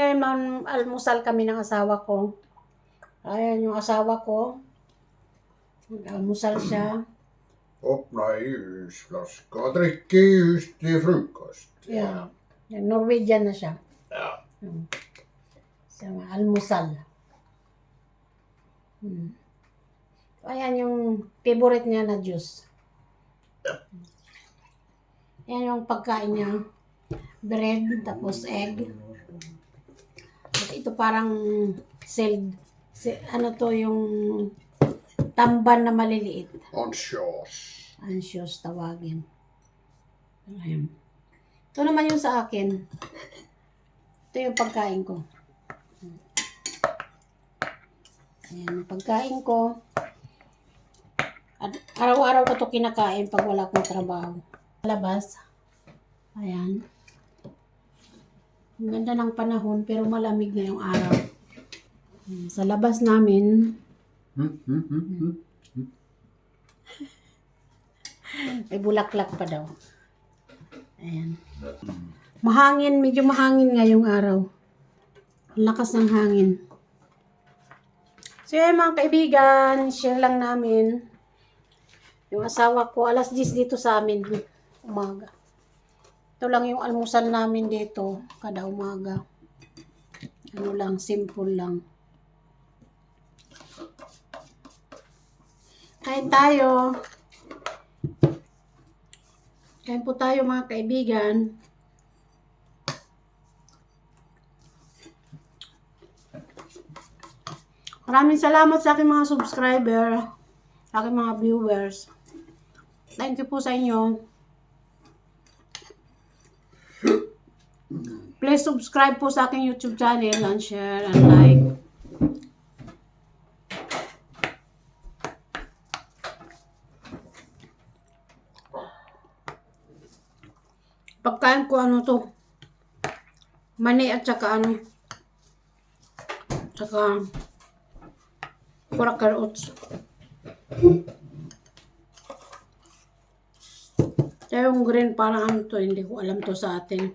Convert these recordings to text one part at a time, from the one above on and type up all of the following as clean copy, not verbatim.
Almusal kami ng asawa ko. Ayan yung asawa ko. Almusal siya. Öppna ljusflaska och dricker ljus till frukost. Yeah. Norwegian na siya. Ja. So, almusal. Ayan yung favorite niya na juice. Ayan yung pagkain niya. Bread, tapos egg. At ito parang ano to yung tamban na maliliit. Anxious tawagin. Ayan. Ito naman yung sa akin. Ito yung pagkain ko. Ayan, yung pagkain ko. At araw-araw ko ito kinakain pag wala akong trabaho. Labas. Ayan. Ang ganda ng panahon pero malamig na yung araw. Sa labas namin. May bulaklak pa daw. Ayan. Mahangin, medyo mahangin ngayong araw. Ang lakas ng hangin. So yan mga kaibigan, share lang namin. Yung asawa ko, alas 10 dito sa amin, umaga. Ito lang yung almusal namin dito, kada umaga. Ano lang, simple lang. Kain tayo. Kain po tayo mga kaibigan. Maraming salamat sa aking mga subscriber, sa aking mga viewers. Thank you po sa inyo. Please subscribe po sa aking YouTube channel and share and like. Pagkain ko ano to? Mani at saka ano? Saka Quaker oats. Kaya yung green parang ano to, hindi ko alam to sa atin.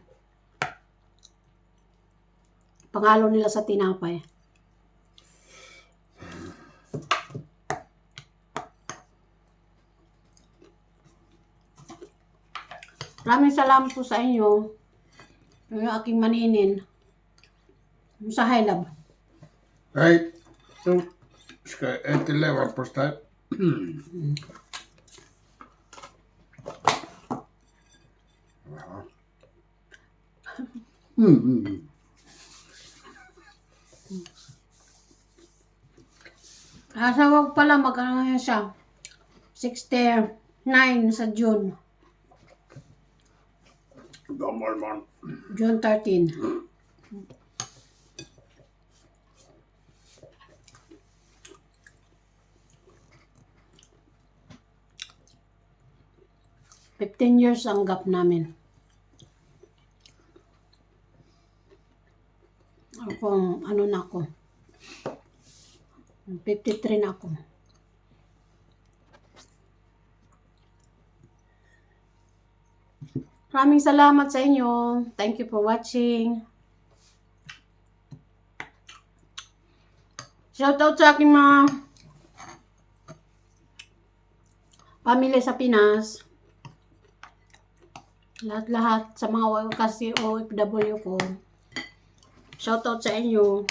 Pangalo nila sa tinapay. Maraming salamat po sa inyo. Yung aking maninin. Sa Hilab. Hej, nu ska jag äta leverpastej. Asawa ko pala mag-ano ngayon siya. 69 sa June. Gammal man. June 13. $15 years ang gap namin. Ako, ano na ako. 53 na ako. Maraming salamat sa inyo. Thank you for watching. Shoutout sa aking mga pamilya sa Pinas. Lahat-lahat sa mga kasi OFW ko. Shoutout sa inyo.